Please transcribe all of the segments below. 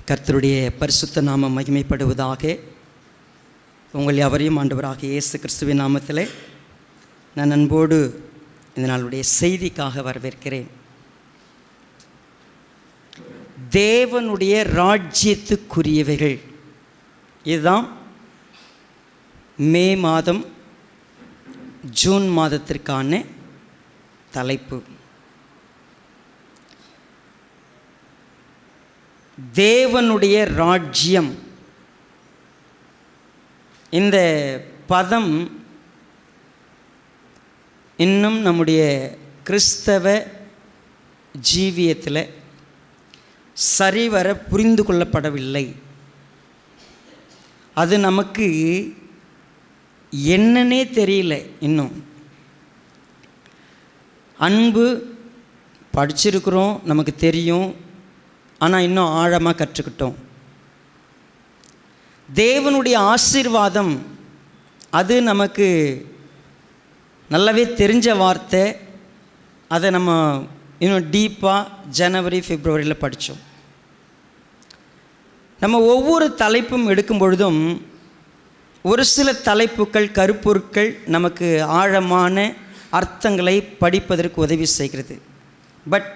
கர்த்தருடைய பரிசுத்த நாமம் மகிமைப்படுவதாக. உங்கள் யாவரையும் ஆண்டவராக இயேசு கிறிஸ்துவின் நாமத்தில் நான் அன்போடு இந்த நாளுடைய செய்திக்காக வரவேற்கிறேன். தேவனுடைய ராஜ்யத்துக்குரியவைகள், இதுதான் மே மாதம் ஜூன் மாதத்திற்கான தலைப்பு. தேவனுடைய ராஜ்யம், இந்த பதம் இன்னும் நம்முடைய கிறிஸ்தவ ஜீவியத்தில் சரிவர புரிந்து கொள்ளப்படவில்லை. அது நமக்கு என்னன்னே தெரியல. இன்னும் அன்பு படிச்சிருக்கிறோம், நமக்கு தெரியும், ஆனால் இன்னும் ஆழமாக கற்றுக்கிட்டோம். தேவனுடைய ஆசீர்வாதம், அது நமக்கு நல்லாவே தெரிஞ்ச வார்த்தை. அதை நம்ம இன்னும் டீப்பாக ஜனவரி பிப்ரவரியில் படித்தோம். நம்ம ஒவ்வொரு தலைப்பும் எடுக்கும் பொழுதும் ஒரு சில தலைப்புகள், கருப்பொருட்கள் நமக்கு ஆழமான அர்த்தங்களை படிப்பதற்கு உதவி செய்கிறது. பட்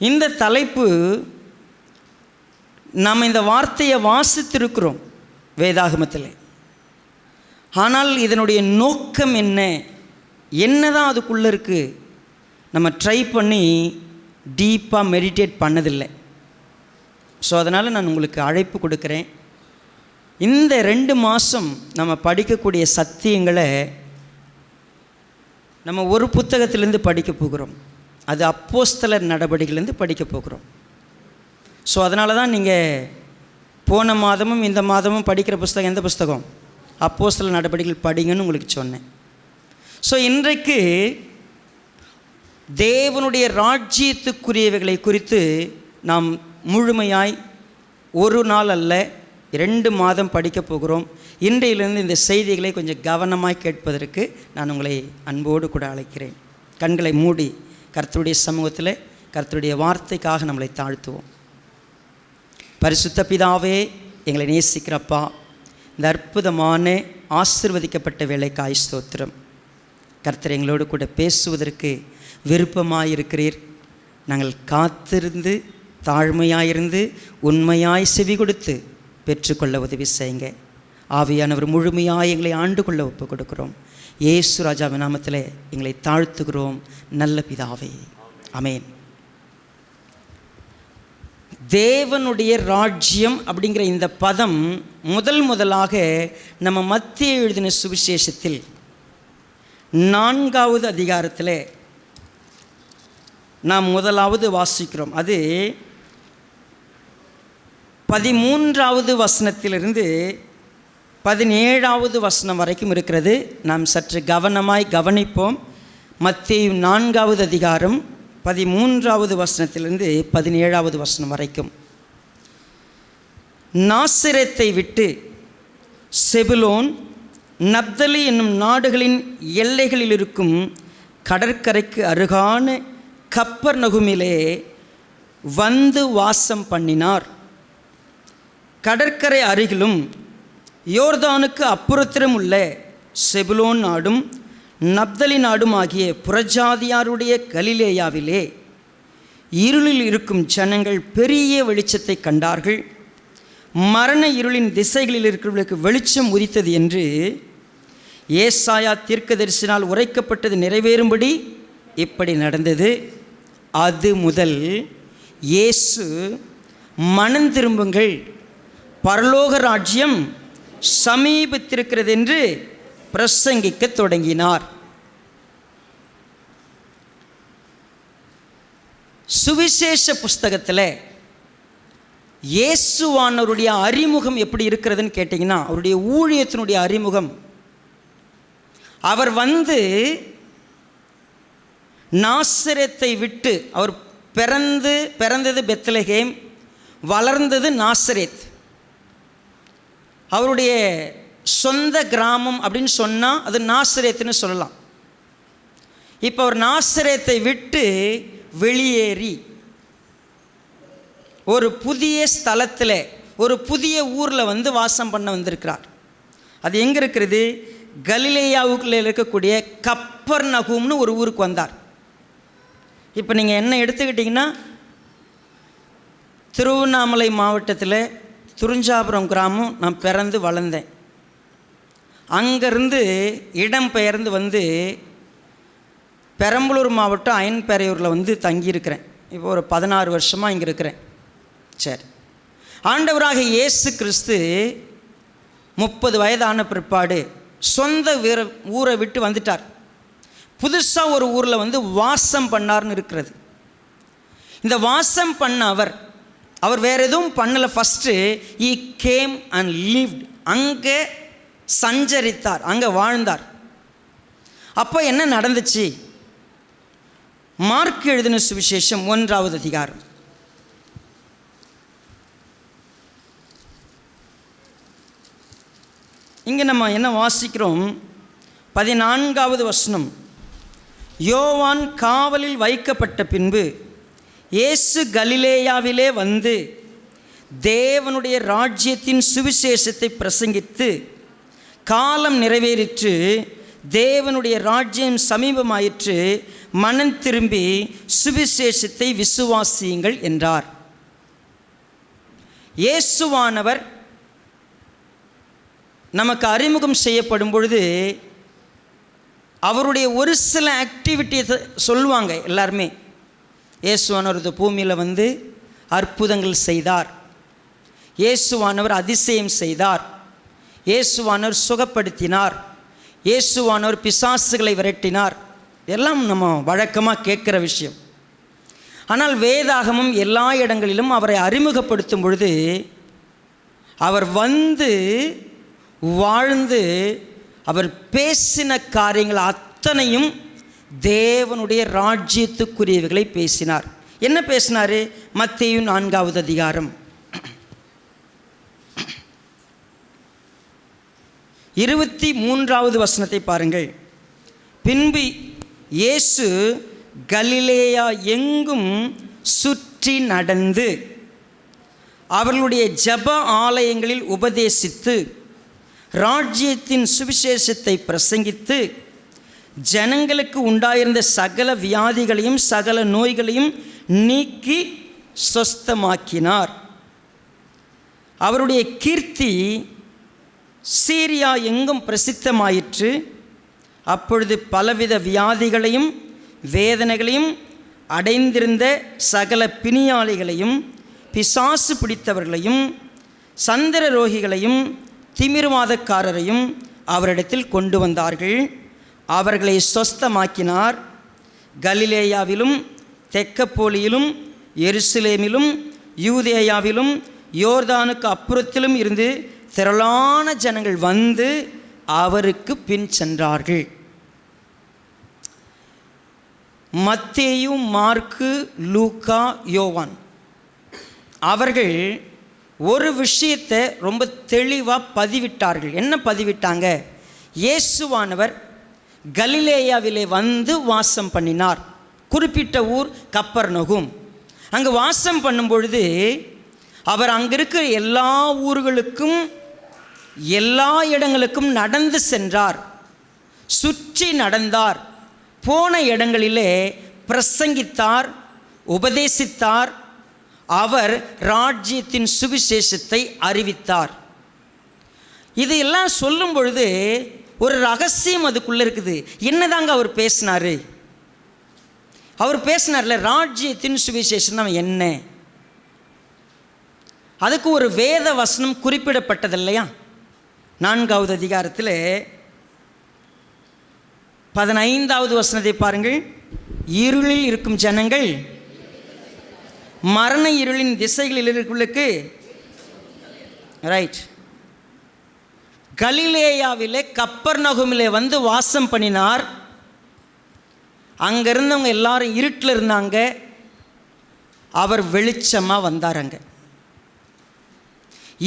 இந்த தலைப்பு, நாம் இந்த வார்த்தையை வாசித்திருக்கிறோம் வேதாகமத்தில். ஆனால் இதனுடைய நோக்கம் என்னதான் அதுக்குள்ளே இருக்குது, நம்ம ட்ரை பண்ணி டீப்பாக மெடிடேட் பண்ணதில்லை. ஸோ அதனால் நான் உங்களுக்கு அழைப்பு கொடுக்குறேன். இந்த 2 மாதம் நம்ம படிக்கக்கூடிய சத்தியங்களை நம்ம ஒரு புத்தகத்திலேருந்து படிக்க போகிறோம். அது அப்போஸ்தலர் நடவடிக்கையிலேருந்து படிக்க போகிறோம். ஸோ அதனால தான் நீங்கள் போன மாதமும் இந்த மாதமும் படிக்கிற புஸ்தகம் எந்த புஸ்தகம்? அப்போஸ்தலர் நடவடிக்கைகள் படிங்கன்னு உங்களுக்கு சொன்னேன். ஸோ இன்றைக்கு தேவனுடைய ராஜ்யத்துக்குரியவைகளை குறித்து நாம் முழுமையாய் ஒரு நாள் அல்ல 2 மாதம் படிக்க போகிறோம். இன்றையிலிருந்து இந்த செய்திகளை கொஞ்சம் கவனமாக கேட்பதற்கு நான் உங்களை அன்போடு கூட அழைக்கிறேன். கண்களை மூடி கர்த்தருடைய சமூகத்தில் கர்த்தருடைய வார்த்தைக்காக நம்மளை தாழ்த்துவோம். பரிசுத்த பிதாவே, எங்களை நேசிக்கிறப்பா, இந்த அற்புதமான ஆசீர்வதிக்கப்பட்ட வேலைக்காய் ஸ்தோத்திரம். கர்த்தர் எங்களோடு கூட பேசுவதற்கு விருப்பமாயிருக்கிறீர். நாங்கள் காத்திருந்து தாழ்மையாயிருந்து உண்மையாய் செவி கொடுத்து பெற்றுக்கொள்ள உதவி செய்யுங்க. ஆவியானவர் முழுமையாய் எங்களை ஆண்டு கொள்ள ஒப்பு கொடுக்கிறோம். இயேசு ராஜாவின் நாமத்தில் எங்களை தாழ்த்துகிறோம் நல்ல பிதாவே, ஆமென். தேவனுடைய ராஜ்யம் அப்படிங்கிற இந்த பதம் முதலாக நம்ம மத்தேயு எழுதின சுவிசேஷத்தில் 4வது அதிகாரத்தில் நாம் முதலாவது வாசிக்கிறோம். அது 13வது வசனத்திலிருந்து 17வது வசனம் வரைக்கும் இருக்கிறது. நாம் சற்று கவனமாய் கவனிப்போம். மத்தேயு 4வது அதிகாரம் 13வது வசனத்திலிருந்து 17வது வசனம் வரைக்கும். நாசரேத்தை விட்டு செபுலோன், நப்தலி என்னும் நாடுகளின் எல்லைகளில் இருக்கும் கடற்கரைக்கு அருகான கப்பர்நகுமிலே வந்து வாசம் பண்ணினார். கடற்கரை அருகிலும் யோர்தானுக்கு அப்புறத்திலும் உள்ள செபுலோன் நாடும் நப்தலி நாடும் ஆகிய புறஜாதியாருடைய கலிலேயாவிலே இருளில் இருக்கும் ஜனங்கள் பெரிய வெளிச்சத்தை கண்டார்கள். மரண இருளின் திசைகளில் இருக்கிறவர்களுக்கு வெளிச்சம் உதித்தது என்று ஏசாயா தீர்க்கதரிசினால் உரைக்கப்பட்டது நிறைவேறும்படி இப்படி நடந்தது. அது முதல் இயேசு மனம் திரும்புங்கள், பரலோக ராஜ்யம் சமீபித்திருக்கிறது என்று பிரசங்கிக்க தொடங்கினார். சுவிசேஷ புஸ்தகத்தில் இயேசுவானவருடைய அறிமுகம் எப்படி இருக்கிறதுன்னு கேட்டிங்கன்னா, அவருடைய ஊழியத்தினுடைய அறிமுகம், அவர் வந்து நாசரேத்தை விட்டு, அவர் பிறந்தது பெத்லகேம், வளர்ந்தது நாசரேத். அவருடைய சொந்த கிராமம் அப்படின்னு சொன்னால் அது நாசரேத்துன்னு சொல்லலாம். இப்போ அவர் நாசரேத்தை விட்டு வெளியேறி ஒரு புதிய ஸ்தலத்தில், ஒரு புதிய ஊரில் வந்து வாசம் பண்ண வந்திருக்கிறார். அது எங்கே இருக்கிறது? கலிலேயாவுக்குள்ளே இருக்கக்கூடிய கப்பர்நகூம்னு ஒரு ஊருக்கு வந்தார். இப்போ நீங்கள் என்ன எடுத்துக்கிட்டிங்கன்னா, திருவண்ணாமலை மாவட்டத்தில் துறிஞ்சாபுரம் கிராமம் நான் பிறந்து வளர்ந்தேன். அங்கேருந்து இடம் பெயர்ந்து வந்து பெரம்பலூர் மாவட்டம் அயன்பெரையூரில் வந்து தங்கியிருக்கிறேன். இப்போ ஒரு 16 வருஷமாக இங்கே இருக்கிறேன். சரி, ஆண்டவராக இயேசு கிறிஸ்து 30 வயதான பிற்பாடு சொந்த ஊரை விட்டு வந்துட்டார். புதுசாக ஒரு ஊரில் வந்து வாசம் பண்ணார்னு இருக்கிறது. இந்த வாசம் பண்ண அவர் வேறு எதுவும் பண்ணலை. First he came and lived, அங்கே சஞ்சரித்தார், அங்கே வாழ்ந்தார். அப்போ என்ன நடந்துச்சு? மார்க் எழுதின சுவிசேஷம் 1வது அதிகாரம். இங்கே நம்ம என்ன வாசிக்கிறோம்? 14வது வசனம். யோவான் காவலில் வைக்கப்பட்ட பின்பு இயேசு கலிலேயாவிலே வந்து தேவனுடைய ராஜ்யத்தின் சுவிசேஷத்தை பிரசங்கித்து, காலம் நிறைவேறிற்று, தேவனுடைய ராஜ்யம் சமீபமாயிற்று, மனம் திரும்பி சுவிசேஷத்தை விசுவாசியுங்கள் என்றார். இயேசுவானவர் நமக்கு அறிமுகம் செய்யப்படும் பொழுது அவருடைய ஒரு சில ஆக்டிவிட்டியை சொல்லுவாங்க எல்லாருமே. இயேசுவானவர் பூமியில் வந்து அற்புதங்கள் செய்தார், இயேசுவானவர் அதிசயம் செய்தார், இயேசுவானவர் சுகப்படுத்தினார், இயேசுவானவர் பிசாசுகளை விரட்டினார். எல்லாம் நம்ம வழக்கமாக கேட்குற விஷயம். ஆனால் வேதாகமும் எல்லா இடங்களிலும் அவரை அறிமுகப்படுத்தும் பொழுது அவர் வந்து வாழ்ந்து அவர் பேசின காரியங்கள் அத்தனையும் தேவனுடைய ராஜ்யத்துக்குரியவைகளை பேசினார். என்ன பேசினார்? மத்தேயு 4வது அதிகாரம் 23வது வசனத்தை பாருங்கள். பின்பு இயேசு கலிலேயா எங்கும் சுற்றி நடந்து அவர்களுடைய ஜெப ஆலயங்களில் உபதேசித்து ராஜ்யத்தின் சுவிசேஷத்தை பிரசங்கித்து ஜனங்களுக்கு உண்டாயிருந்த சகல வியாதிகளையும் சகல நோய்களையும் நீக்கி சொஸ்தமாக்கினார். அவருடைய கீர்த்தி சீரியா எங்கும் பிரசித்தமாயிற்று. அப்பொழுது பலவித வியாதிகளையும் வேதனைகளையும் அடைந்திருந்த சகல பிணியாளிகளையும் பிசாசு பிடித்தவர்களையும் சந்திர ரோகிகளையும் திமிர்வாதக்காரரையும் அவரிடத்தில் கொண்டு வந்தார்கள். அவர்களை சொஸ்தமாக்கினார். கலிலேயாவிலும் தெக்கப்போலியிலும் எருசலேமிலும் யூதேயாவிலும் யோர்தானுக்கு அப்புறத்திலும் இருந்து திரளான ஜனங்கள் வந்து அவருக்கு பின் சென்றார்கள். மத்தேயு, மார்க்கு, லூக்கா, யோவான் அவர்கள் ஒரு விஷயத்தை ரொம்ப தெளிவாக பதிவிட்டார்கள். என்ன பதிவிட்டாங்க? இயேசுவானவர் கலிலேயாவிலே வந்து வாசம் பண்ணினார். குறிப்பிட்ட ஊர் கப்பர்நகூம். அங்கே வாசம் பண்ணும் பொழுது அவர் அங்கே இருக்கிற எல்லா ஊர்களுக்கும் எல்லா இடங்களுக்கும் நடந்து சென்றார், சுற்றி நடந்தார், போன இடங்களிலே பிரசங்கித்தார், உபதேசித்தார், அவர் ராஜ்யத்தின் சுவிசேஷத்தை அறிவித்தார். இதையெல்லாம் சொல்லும் பொழுது ஒரு ரகசியம் அதுக்குள்ளே இருக்குது. என்னதாங்க அவர் பேசினார்? அவர் பேசினார்ல ராஜ்யத்தின் சுவிசேஷம் என்ன? அதுக்கு ஒரு வேத வசனம் குறிப்பிடப்பட்டது இல்லையா? 4வது அதிகாரத்தில் 15வது வசனத்தை பாருங்கள். இருளில் இருக்கும் ஜனங்கள் மரண இருளின் திசைகளில் இருக்கிறவர்களுக்கு ரைட். கலிலேயாவிலே கப்பர்நகூமிலே வந்து வாசம் பண்ணினார். அங்கே இருந்தவங்க எல்லாரும் இருட்டில் இருந்தாங்க, அவர் வெளிச்சமாக வந்தார். அங்கே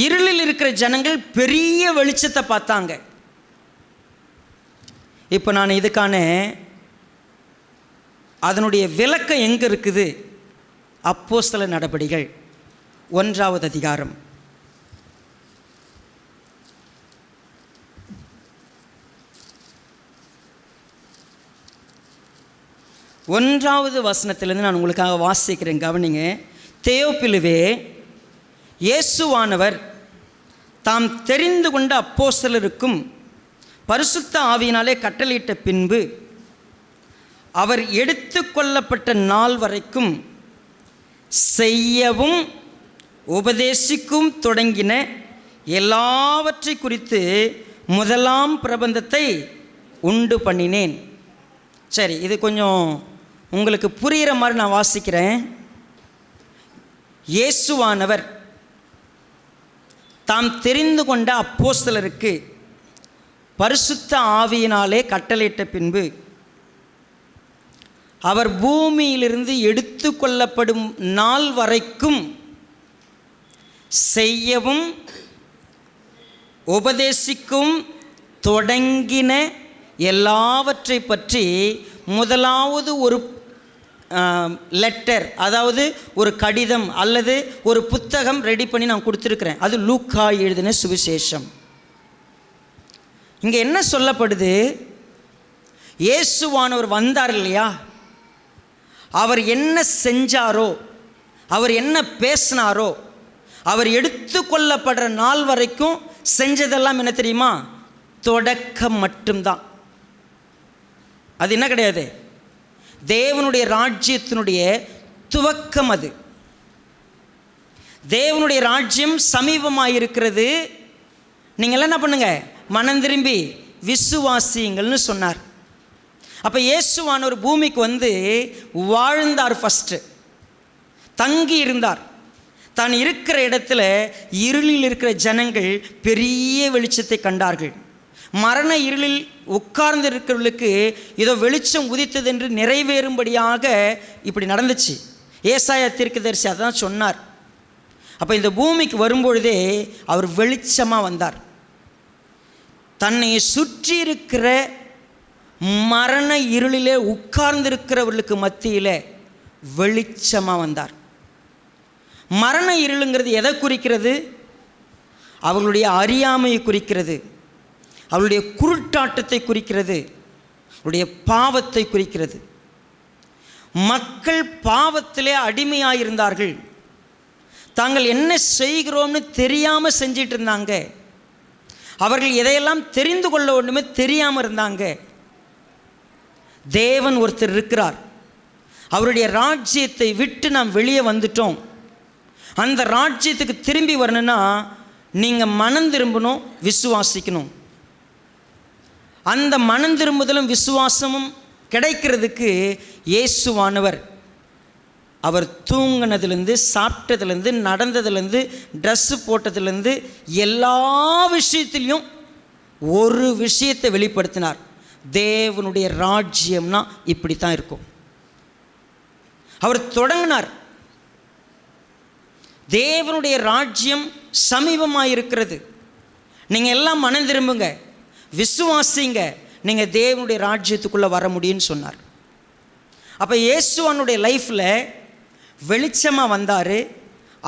இருளில் இருக்கிற ஜனங்கள் பெரிய வெளிச்சத்தை பார்த்தாங்க. இப்போ நான் இதுக்கான அதனுடைய விளக்கம் எங்கே இருக்குது? அப்போஸ்தல நடபடிகள் 1வது அதிகாரம். ஒன்றாவது வசனத்திலிருந்து நான் உங்களுக்காக வாசிக்கிறேன், கவனிங்க. தேயோப்பிலுவே, இயேசுவானவர் தாம் தெரிந்து கொண்ட அப்போஸ்தலருக்கும் பரிசுத்த ஆவியினாலே கட்டளையிட்ட பின்பு அவர் எடுத்து கொள்ளப்பட்ட நாள் வரைக்கும் செய்யவும் உபதேசிக்கும் தொடங்கின எல்லாவற்றை குறித்து முதலாம் பிரபந்தத்தை உண்டு பண்ணினேன். சரி, இது கொஞ்சம் உங்களுக்கு புரிகிற மாதிரி நான் வாசிக்கிறேன். இயேசுவானவர் தாம் தெரிந்து கொண்ட அப்போஸ்தலருக்கு பரிசுத்த ஆவியினாலே கட்டளையிட்ட பின்பு அவர் பூமியிலிருந்து எடுத்து கொள்ளப்படும் நாள் வரைக்கும் செய்யவும் உபதேசிக்கும் தொடங்கின எல்லாவற்றை பற்றி முதலாவது ஒரு லெட்டர், அதாவது ஒரு கடிதம் அல்லது ஒரு புத்தகம் ரெடி பண்ணி நான் கொடுத்துருக்கிறேன். அது லூக்கா எழுதின சுவிசேஷம். இங்கே என்ன சொல்லப்படுது? இயேசுவானவர் வந்தார் இல்லையா, அவர் என்ன செஞ்சாரோ, அவர் என்ன பேசினாரோ, அவர் எடுத்து கொள்ளப்படுற நாள் வரைக்கும் செஞ்சதெல்லாம் என்ன தெரியுமா? தொடக்கம் மட்டும்தான். அது என்ன கிடையாது, தேவனுடைய ராஜ்யத்தினுடைய துவக்கம். அது தேவனுடைய ராஜ்யம் சமீபமாக இருக்கிறது, நீங்கள் என்ன பண்ணுங்க, மனம் திரும்பி விசுவாசியுங்கள்னு சொன்னார். அப்போ இயேசுவானவர் பூமிக்கு வந்து வாழ்ந்தார், ஃபஸ்ட்டு தங்கி இருந்தார். தான் இருக்கிற இடத்துல இருளில் இருக்கிற ஜனங்கள் பெரிய வெளிச்சத்தை கண்டார்கள். மரண இருளில் உட்கார்ந்து இருக்கிறவர்களுக்கு ஏதோ வெளிச்சம் உதித்தது என்று நிறைவேறும்படியாக இப்படி நடந்துச்சு. ஏசாயா தீர்க்கதரிசி அதான் சொன்னார். அப்போ இந்த பூமிக்கு வரும்பொழுதே அவர் வெளிச்சமாக வந்தார். தன்னை சுற்றி இருக்கிற மரண இருளிலே உட்கார்ந்திருக்கிறவர்களுக்கு மத்தியில் வெளிச்சமாக வந்தார். மரண இருளுங்கிறது எதை குறிக்கிறது? அவர்களுடைய அறியாமையை குறிக்கிறது, அவருடைய குருட்டாட்டத்தை குறிக்கிறது, அவருடைய பாவத்தை குறிக்கிறது. மக்கள் பாவத்திலே அடிமையாயிருந்தார்கள். தாங்கள் என்ன செய்கிறோம்னு தெரியாமல் செஞ்சிட்டு இருந்தாங்க. அவர்கள் எதையெல்லாம் தெரிந்து கொள்ள ஒன்றுமே தெரியாமல் இருந்தாங்க. தேவன் ஒருத்தர் இருக்கிறார், அவருடைய ராஜ்யத்தை விட்டு நாம் வெளியே வந்துட்டோம். அந்த ராஜ்யத்துக்கு திரும்பி வரணும்னா நீங்கள் மனம் திரும்பணும், விசுவாசிக்கணும். அந்த மனம் திரும்புதலும் விசுவாசமும் கிடைக்கிறதுக்கு இயேசுவானவர் அவர் தூங்கினதுலேருந்து, சாப்பிட்டதுலேருந்து, நடந்ததுலேருந்து, ட்ரெஸ்ஸு போட்டதுலேருந்து எல்லா விஷயத்திலையும் ஒரு விஷயத்தை வெளிப்படுத்தினார். தேவனுடைய ராஜ்யம்னா இப்படி தான் இருக்கும். அவர் தொடங்கினார், தேவனுடைய ராஜ்யம் சமீபமாக இருக்கிறது, நீங்கள் எல்லாம் மனம் திரும்புங்க, விசுவாசிங்க, நீங்கள் தேவனுடைய ராஜ்யத்துக்குள்ளே வர முடியும்னு சொன்னார். அப்போ இயேசுவனுடைய லைஃப்பில் வெளிச்சமாக வந்தார்,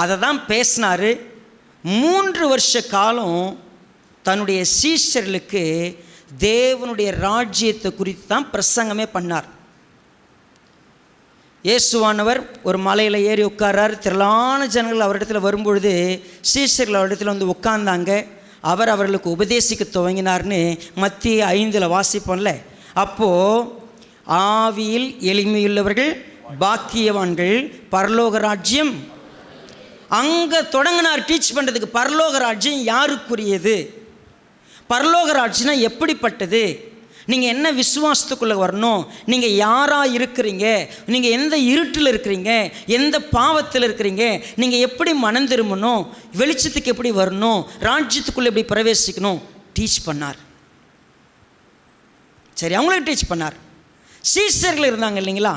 அதை தான் பேசினார். 3 வருஷ காலம் தன்னுடைய சீஷர்களுக்கு தேவனுடைய ராஜ்யத்தை குறித்து தான் பிரசங்கமே பண்ணார். இயேசுவானவர் ஒரு மலையில் ஏறி உட்கார்றார். திரளான ஜனங்கள் அவரிடத்துல வரும்பொழுது சீஷர்கள் அவரிடத்துல வந்து உட்கார்ந்தாங்க. அவர் அவர்களுக்கு உபதேசிக்க துவங்கினார்னு மத்திய 5 வாசிப்போம்ல. அப்போது ஆவியில் எளிமையுள்ளவர்கள் பாக்கியவான்கள், பரலோக ராஜ்யம் அங்கே தொடங்கினார் டீச் பண்ணுறதுக்கு. பரலோக ராஜ்யம் யாருக்குரியது, பரலோக ராஜ்யம்னா எப்படிப்பட்டது, நீங்கள் என்ன விசுவாசத்துக்குள்ளே வரணும், நீங்கள் யாராக இருக்கிறீங்க, நீங்கள் எந்த இருட்டில் இருக்கிறீங்க, எந்த பாவத்தில் இருக்கிறீங்க, நீங்கள் எப்படி மனம் திரும்பணும், வெளிச்சத்துக்கு எப்படி வரணும், ராஜ்யத்துக்குள்ளே எப்படி பிரவேசிக்கணும் டீச் பண்ணார். சரி, அவங்களுக்கு டீச் பண்ணார். சீஷர்கள் இருந்தாங்க இல்லைங்களா,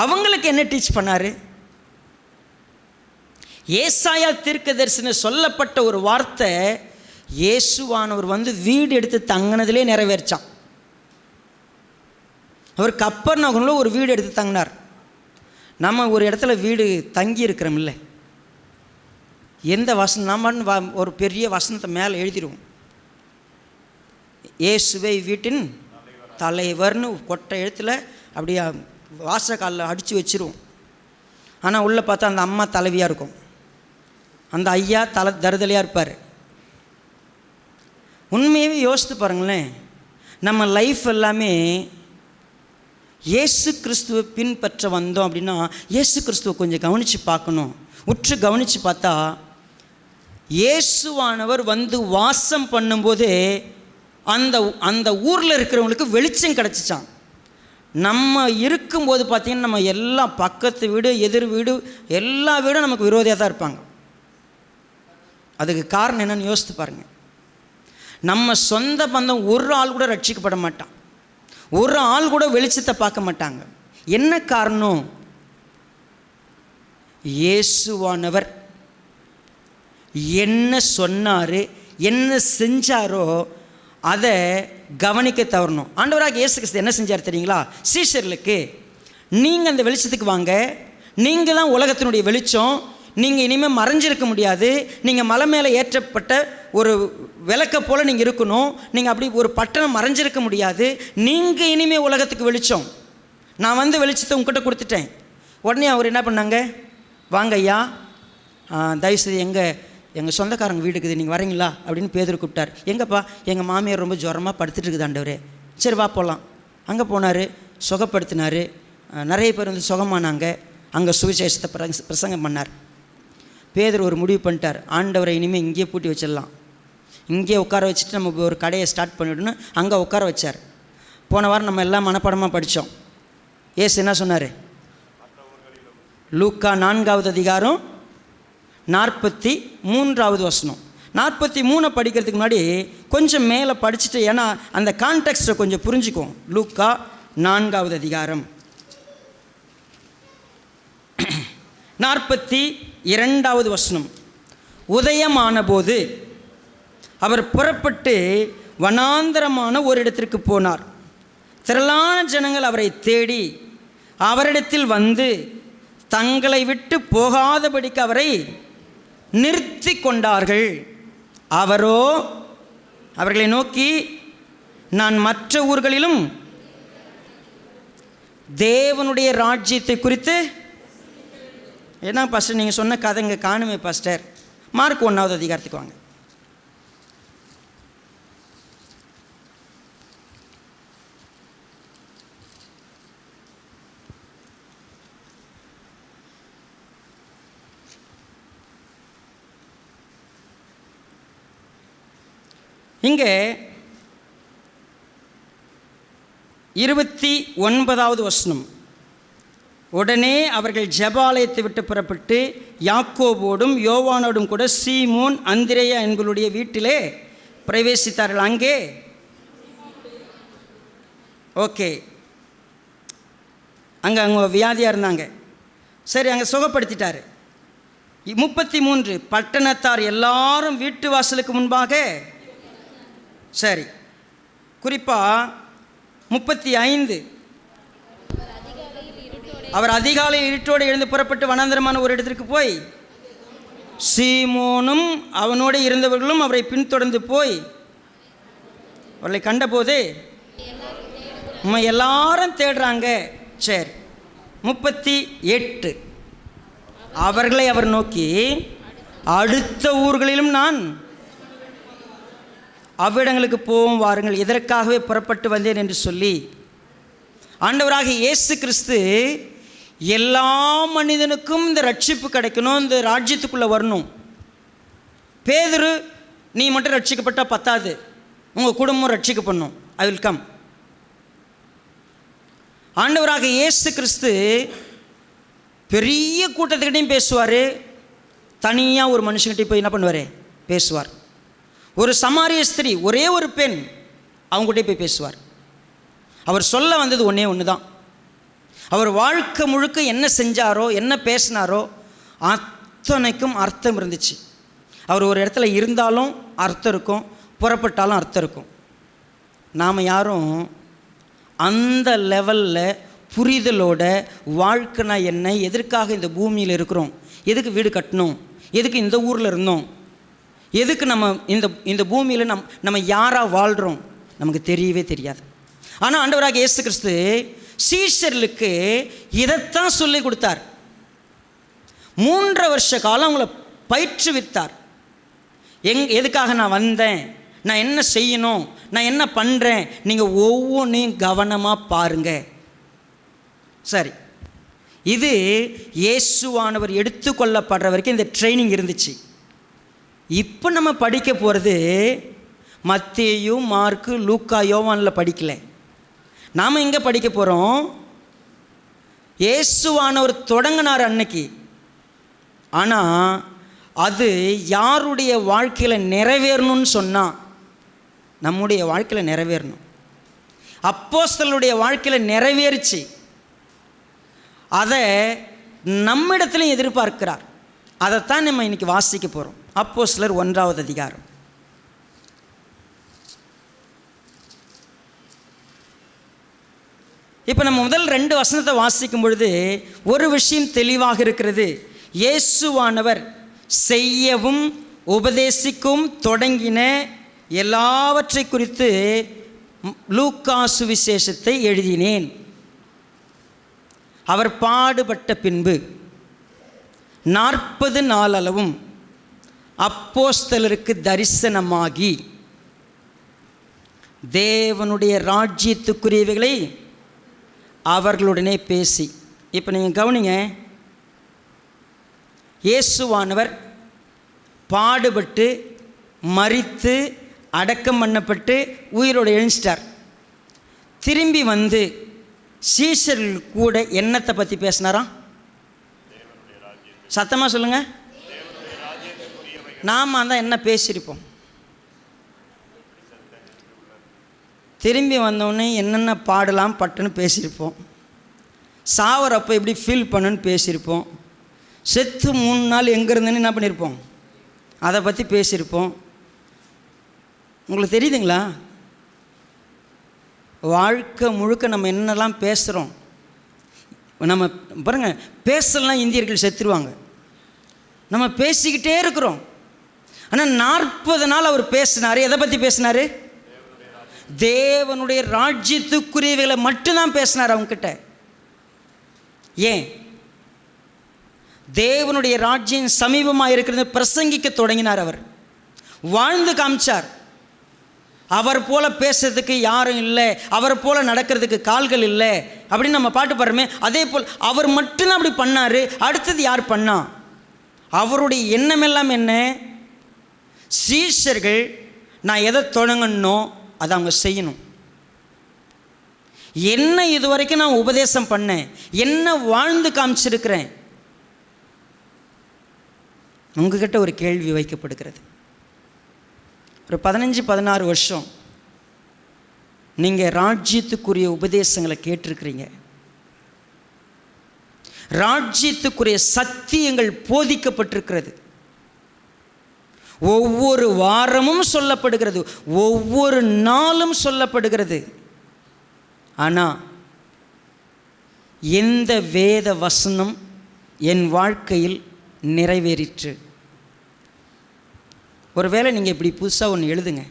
அவங்களுக்கு என்ன டீச் பண்ணார்? ஏசாயா தீர்க்கதரிசன சொல்லப்பட்ட ஒரு வார்த்தை இயேசுவானவர் வந்து வீடு எடுத்து தங்கினதிலே நிறைவேற்றான். அவர் கப்பர்நகூமில் ஒரு வீடு எடுத்து தங்கினார். நம்ம ஒரு இடத்துல வீடு தங்கி இருக்கிறோம் இல்லை, எந்த வசனம் நம்ம ஒரு பெரிய வசனத்தை மேலே எழுதிடுவோம், இயேசுவை வீட்டின் தலைவர்னு கொட்டை எழுத்தில் அப்படியே வாசக்காலில் அடித்து வச்சிருவோம். ஆனால் உள்ளே பார்த்தா அந்த அம்மா தலைவியாக இருக்கும், அந்த ஐயா தருதலையாக இருப்பார். உண்மையாகவே யோசித்து பாருங்களேன், நம்ம லைஃப் எல்லாமே இயேசு கிறிஸ்துவை பின்பற்ற வந்தோம் அப்படின்னா இயேசு கிறிஸ்துவை கொஞ்சம் கவனித்து பார்க்கணும். உற்று கவனித்து பார்த்தா இயேசுவானவர் வந்து வாசம் பண்ணும்போது அந்த அந்த ஊரில் இருக்கிறவங்களுக்கு வெளிச்சம் கிடச்சிச்சான். நம்ம இருக்கும்போது பார்த்திங்கன்னா நம்ம எல்லாம் பக்கத்து வீடு எதிர் வீடு எல்லா வீடும் நமக்கு விரோதியாக தான் இருப்பாங்க. அதுக்கு காரணம் என்னென்னு யோசித்து பாருங்கள். நம்ம சொந்த பந்தம் ஒரு ஆள் கூட ரட்சிக்கப்பட மாட்டான், ஒரு ஆள் கூட வெளிச்சத்தை பார்க்க மாட்டாங்க. என்ன காரணம்? இயேசுவானவர் என்ன சொன்னார், என்ன செஞ்சாரோ அதை கவனிக்க தவறணும். ஆண்டவராக இயேசு கிறிஸ்து என்ன செஞ்சார் தெரியுங்களா? சீஷர்களுக்கு, நீங்கள் அந்த வெளிச்சத்துக்கு வாங்க, நீங்கள் தான் உலகத்தினுடைய வெளிச்சம், நீங்கள் இனிமேல் மறைஞ்சிருக்க முடியாது, நீங்கள் மலை மேலே ஏற்றப்பட்ட ஒரு விளக்க போல் நீங்கள் இருக்கணும், நீங்கள் அப்படி ஒரு பட்டணம் மறைஞ்சிருக்க முடியாது, நீங்கள் இனிமேல் உலகத்துக்கு வெளிச்சம், நான் வந்து வெளிச்சத்தை உங்ககிட்ட கொடுத்துட்டேன். உடனே அவர் என்ன பண்ணாங்க, வாங்க ஐயா, தயவுசெய்து எங்கள் சொந்தக்காரங்க வீடு இருக்குது, நீங்கள் வரீங்களா அப்படின்னு பேதுரு கூப்பிட்டார். எங்கப்பா? எங்கள் மாமியார் ரொம்ப ஜுரமாக படுத்துட்டு இருக்குது ஆண்டவரே. சரி வா போகலாம். அங்கே போனார், சுகப்படுத்தினார், நிறைய பேர் வந்து சுகமானாங்க. அங்கே சுவிசேஷத்தை பிரசங்கம் பண்ணார். பேதுரு ஒரு முடிவு பண்ணிட்டார், ஆண்டவரை இனிமேல் இங்கேயே பூட்டி வச்சிடலாம், இங்கேயே உட்கார வச்சுட்டு நம்ம ஒரு கடையை ஸ்டார்ட் பண்ணிவிடணும். அங்கே உட்கார வச்சார். போன வாரம் நம்ம எல்லாம் மனப்பாடமாக படித்தோம். ஏசு என்ன சொன்னார்? லூக்கா 4வது அதிகாரம் 43வது வசனம். 43 படிக்கிறதுக்கு முன்னாடி கொஞ்சம் மேலே படிச்சுட்டு, ஏன்னா அந்த கான்டெக்ஸ்ட்டை கொஞ்சம் புரிஞ்சுக்குவோம். லூக்கா 4வது அதிகாரம் 42வது வசனம். உதயமான போது அவர் புறப்பட்டு வனாந்தரமான ஒரு இடத்திற்கு போனார். திரளான ஜனங்கள் அவரை தேடி அவரிடத்தில் வந்து தங்களை விட்டு போகாதபடிக்கு அவரை நிறுத்தி கொண்டார்கள். அவரோ அவர்களை நோக்கி, நான் மற்ற ஊர்களிலும் தேவனுடைய ராஜ்யத்தை குறித்து, ஏன்னா பாஸ்டர் நீங்கள் சொன்ன கதை இங்கே காணுமே பாஸ்டர், மார்க் 1வது அதிகாரத்துக்கு வாங்க. இங்கே 29வது வசனம். உடனே அவர்கள் ஜெபாலயத்தை விட்டு புறப்பட்டு யாக்கோபோடும் யோவானோடும் கூட சீமோன் அந்திரேயா எங்களுடைய வீட்டிலே பிரவேசித்தார்கள். அங்கே ஓகே, அங்கே வியாதியாக இருந்தாங்க. சரி, அங்கே சுகப்படுத்திட்டார். 33 பட்டணத்தார் எல்லாரும் வீட்டு வாசலுக்கு முன்பாக, சரி, குறிப்பாக 35 அவர் அதிகாலையில் இருட்டோடு எழுந்து புறப்பட்டு வனாந்தரமான ஒரு இடத்திற்கு போய் சீமோனும் அவனோடு இருந்தவர்களும் அவரை பின்தொடர்ந்து போய் அவர்களை கண்டபோது எல்லாரும் தேடுறாங்க. சரி, 38 அவர்களை அவர் நோக்கி, அடுத்த ஊர்களிலும் நான் அவ்விடங்களுக்கு போவோம் வாருங்கள், இதற்காகவே புறப்பட்டு வந்தேன் என்று சொல்லி, ஆண்டவராக இயேசு கிறிஸ்து எல்லா மனிதனுக்கும் இந்த ரட்சிப்பு கிடைக்கணும், இந்த ராஜ்யத்துக்குள்ளே வரணும். பேதுரு, நீ மட்டும் ரட்சிக்கப்பட்டால் பத்தாது, உங்கள் குடும்பம் ரட்சிக்கப்படணும், ஐ வில் கம். ஆண்டவராக இயேசு கிறிஸ்து பெரிய கூட்டத்துக்கிட்டையும் பேசுவார், தனியாக ஒரு மனுஷங்கிட்டையும் போய் என்ன பண்ணுவார், பேசுவார். ஒரு சமாரிய ஸ்திரீ, ஒரே ஒரு பெண், அவங்ககிட்டே போய் பேசுவார். அவர் சொல்ல வந்தது ஒன்றே ஒன்று தான். அவர் வாழ்க்கை முழுக்க என்ன செஞ்சாரோ, என்ன பேசினாரோ அத்தனைக்கும் அர்த்தம் இருந்துச்சு. அவர் ஒரு இடத்துல இருந்தாலும் அர்த்தம் இருக்கும், புறப்பட்டாலும் அர்த்தம் இருக்கும். நாம் யாரும் அந்த லெவலில் புரிதலோட வாழ்க்கைனா என்ன, எதற்காக இந்த பூமியில் இருக்கிறோம், எதுக்கு வீடு கட்டணும், எதுக்கு இந்த ஊரில் இருந்தோம், எதுக்கு நம்ம இந்த பூமியில் நம்ம யாராக வாழ்கிறோம் நமக்கு தெரியவே தெரியாது. ஆனால் ஆண்டவராக இயேசு கிறிஸ்து சீஷர்களுக்கு இதைத்தான் சொல்லி கொடுத்தார். 3 வருஷ காலம் அவங்கள பயிற்றுவித்தார். எதுக்காக நான் வந்தேன், நான் என்ன செய்யணும், நான் என்ன பண்ணுறேன், நீங்கள் ஒவ்வொன்றையும் கவனமாக பாருங்கள். சரி, இது இயேசுவானவர் எடுத்துக்கொள்ளப்படுற வரைக்கும் இந்த ட்ரைனிங் இருந்துச்சு. இப்போ நம்ம படிக்க போகிறது மத்தேயு, மார்க்கு, லூக்கா, யோவானில் படிக்கலை. நாம் எங்கே படிக்க போகிறோம்? இயேசுவானவர் தொடங்கினார் அன்னைக்கு. ஆனால் அது யாருடைய வாழ்க்கையில் நிறைவேறணும்னு சொன்னால் நம்முடைய வாழ்க்கையில் நிறைவேறணும். அப்போஸ்தலருடைய வாழ்க்கையில் நிறைவேறிச்சு. அதை நம்மிடத்துலையும் எதிர்பார்க்கிறார். அதைத்தான் நம்ம இன்றைக்கி வாசிக்க போகிறோம். அப்போஸ்தலர் 1ஆவது அதிகாரம். இப்போ நம்ம முதல் 2 வசனத்தை வாசிக்கும் பொழுது ஒரு விஷயம் தெளிவாக இருக்கிறது. இயேசுவானவர் செய்யவும் உபதேசிக்கும் தொடங்கின எல்லாவற்றை குறித்து லூக்கா சுவிசேஷத்தை எழுதினேன். அவர் பாடுபட்ட பின்பு 40 நாளளவும் அப்போஸ்தலருக்கு தரிசனமாகி தேவனுடைய ராஜ்யத்துக்குரியவைகளை அவர்களுடனே பேசி. இப்போ நீங்கள் கவனிங்க, இயேசுவானவர் பாடுபட்டு மரித்து அடக்கம் பண்ணப்பட்டு உயிரோடு எழுந்துட்டார். திரும்பி வந்து சீஷர்கள் கூட என்னத்தை பற்றி பேசினாராம்? சத்தமாக சொல்லுங்கள். நாம் தான் என்ன பேசியிருப்போம்? திரும்பி வந்தோடனே என்னென்ன பாடலாம் பட்டுன்னு பேசியிருப்போம். சாவரப்போ எப்படி ஃபீல் பண்ணுன்னு பேசியிருப்போம். செத்து 3 நாள் எங்கே இருந்தேன்னு என்ன பண்ணியிருப்போம், அதை பற்றி பேசியிருப்போம். உங்களுக்கு தெரியுதுங்களா? வாழ்க்கை முழுக்க நம்ம என்னெல்லாம் பேசுகிறோம். நம்ம பாருங்கள், பேசலாம் இந்தியர்கள் செத்துருவாங்க. நம்ம பேசிக்கிட்டே இருக்கிறோம். ஆனால் 40 நாள் அவர் பேசினார். எதை பற்றி பேசினார்? தேவனுடைய ராஜ்யத்துக்குரியவைகளை மட்டும்தான் பேசினார் அவங்கக்கிட்ட. ஏன்? தேவனுடைய ராஜ்யம் சமீபமாக இருக்கிறது பிரசங்கிக்க தொடங்கினார். அவர் வாழ்ந்து காமிச்சார். அவர் போல பேசுறதுக்கு யாரும் இல்லை, அவர் போல நடக்கிறதுக்கு கால்கள் இல்லை அப்படின்னு நம்ம பாட்டு பாடுறோமே, அதே போல் அவர் மட்டும்தான் அப்படி பண்ணார். அடுத்தது யார் பண்ணா? அவருடைய எண்ணம் எல்லாம் என்ன? சீஷர்கள் நான் எதை தொடங்கணும்னோ அதை அவங்க செய்யணும். என்ன இதுவரைக்கும் நான் உபதேசம் பண்ணேன், என்ன வாழ்ந்து காமிச்சிருக்கிறேன்? உங்ககிட்ட ஒரு கேள்வி வைக்கப்படுகிறது. ஒரு 15-16 வருஷம் நீங்கள் ராஜ்யத்துக்குரிய உபதேசங்களை கேட்டிருக்கிறீங்க. ராஜ்யத்துக்குரிய சத்தியங்கள் போதிக்கப்பட்டிருக்கிறது. ஒவ்வொரு வாரமும் சொல்லப்படுகிறது, ஒவ்வொரு நாளும் சொல்லப்படுகிறது. ஆனால் எந்த வேத வசனம் என் வாழ்க்கையில் நிறைவேறிற்று? ஒருவேளை நீங்கள் இப்படி புதுசாக ஒன்று எழுதுங்க.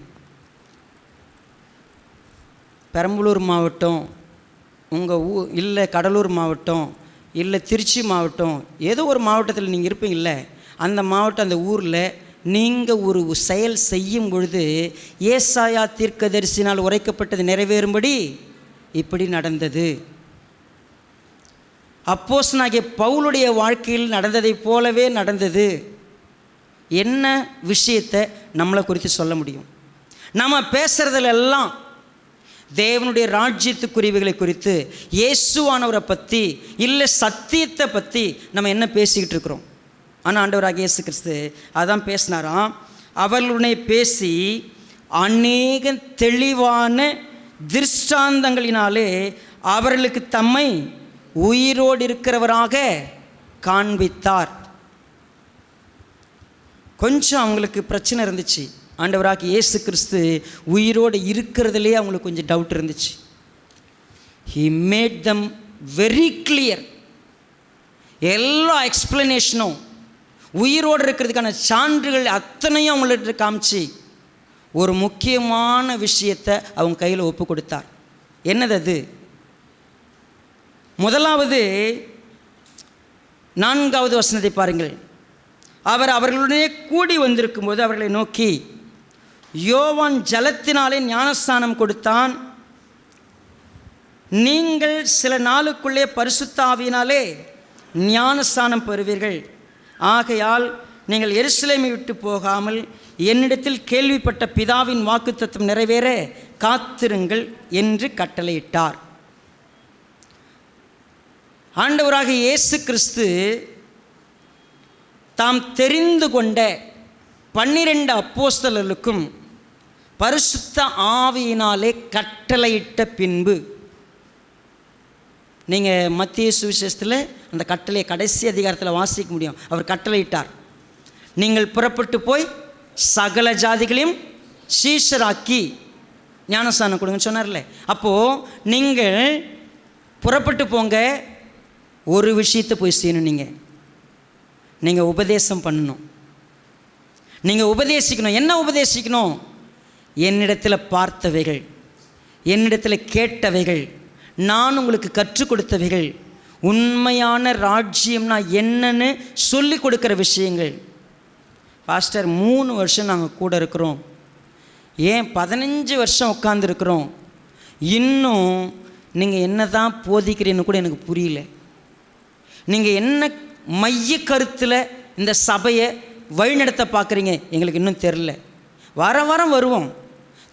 பெரம்பலூர் மாவட்டம், உங்கள் இல்லை கடலூர் மாவட்டம், இல்லை திருச்சி மாவட்டம், ஏதோ ஒரு மாவட்டத்தில் நீங்கள் இருப்பீங்கள்ல, அந்த மாவட்டம் அந்த ஊரில் நீங்கள் ஒரு செயல் செய்யும் பொழுது ஏசாயா தீர்க்கதரிசினால் உரைக்கப்பட்டது நிறைவேறும்படி இப்படி நடந்தது. அப்போஸ்தலனாகிய பவுலுடைய வாழ்க்கையில் நடந்ததைப் போலவே நடந்தது. என்ன விஷயத்தை நம்மளை குறித்து சொல்ல முடியும்? நம்ம பேசுகிறதுலெல்லாம் தேவனுடைய ராஜ்யத்துக்குரியவைகளை குறித்து, இயேசுவானவரை பற்றி, இல்லை சத்தியத்தை பற்றி நம்ம என்ன பேசிக்கிட்டு இருக்கிறோம்? ஆனால் ஆண்டவராகிய இயேசு கிறிஸ்து அதான் பேசினாராம். அவர்களுடனே பேசி அநேக தெளிவான திருஷ்டாந்தங்களினாலே அவர்களுக்கு தம்மை உயிரோடு இருக்கிறவராக காண்பித்தார். கொஞ்சம் அவங்களுக்கு பிரச்சனை இருந்துச்சு. ஆண்டவராகிய இயேசு கிறிஸ்து உயிரோடு இருக்கிறதுலே அவங்களுக்கு கொஞ்சம் டவுட் இருந்துச்சு. He made them very clear. எல்லா எக்ஸ்பிளனேஷனும் உயிரோடு இருக்கிறதுக்கான சான்றுகள் அத்தனையும் அவங்கள்ட்ட காமிச்சு ஒரு முக்கியமான விஷயத்தை அவங்க கையில் ஒப்பு கொடுத்தார். என்னது அது? முதலாவது 4வது வசனத்தை பாருங்கள். அவர் அவர்களுடனே கூடி வந்திருக்கும் போது அவர்களை நோக்கி, யோவான் ஜலத்தினாலே ஞானஸ்நானம் கொடுத்தான், நீங்கள் சில நாளுக்குள்ளே பரிசுத்த ஆவியினாலே ஞானஸ்நானம் பெறுவீர்கள். ஆகையால் நீங்கள் எருசலேமை விட்டு போகாமல் என்னிடத்தில் கேள்விப்பட்ட பிதாவின் வாக்குத்தத்தம் நிறைவேற காத்திருங்கள் என்று கட்டளையிட்டார். ஆண்டவராக இயேசு கிறிஸ்து தாம் தெரிந்து கொண்ட 12 அப்போஸ்தலர்களுக்கும் பரிசுத்த ஆவியினாலே கட்டளையிட்ட பின்பு, நீங்கள் மத்திய சுவிசேஷத்தில் அந்த கட்டளையை கடைசி அதிகாரத்தில் வாசிக்க முடியும். அவர் கட்டளையிட்டார், நீங்கள் புறப்பட்டு போய் சகல ஜாதிகளையும் சீஷராக்கி ஞானஸ்நானம் கொடுங்கன்னு சொன்னார்ல. அப்போது நீங்கள் புறப்பட்டு போங்க, ஒரு விஷயத்தை போய் செய்யணும். நீங்கள் உபதேசம் பண்ணணும், நீங்கள் உபதேசிக்கணும். என்ன உபதேசிக்கணும்? என்னிடத்தில் பார்த்தவைகள், என்னிடத்தில் கேட்டவைகள், நான் உங்களுக்கு கற்றுக் கொடுத்தவைகள், உண்மையான ராஜ்யம்னா என்னன்னு சொல்லி கொடுக்குற விஷயங்கள். பாஸ்டர் 3 வருஷம் நாங்கள் கூட இருக்கிறோம், ஏன் 15 வருஷம் உட்காந்துருக்குறோம், இன்னும் நீங்கள் என்ன தான் போதிக்கிறீன்னு கூட எனக்கு புரியல. நீங்கள் என்ன மைய கருத்தில் இந்த சபையை வழிநடத்த பார்க்குறீங்க எங்களுக்கு இன்னும் தெரில. வாரம் வருவோம்,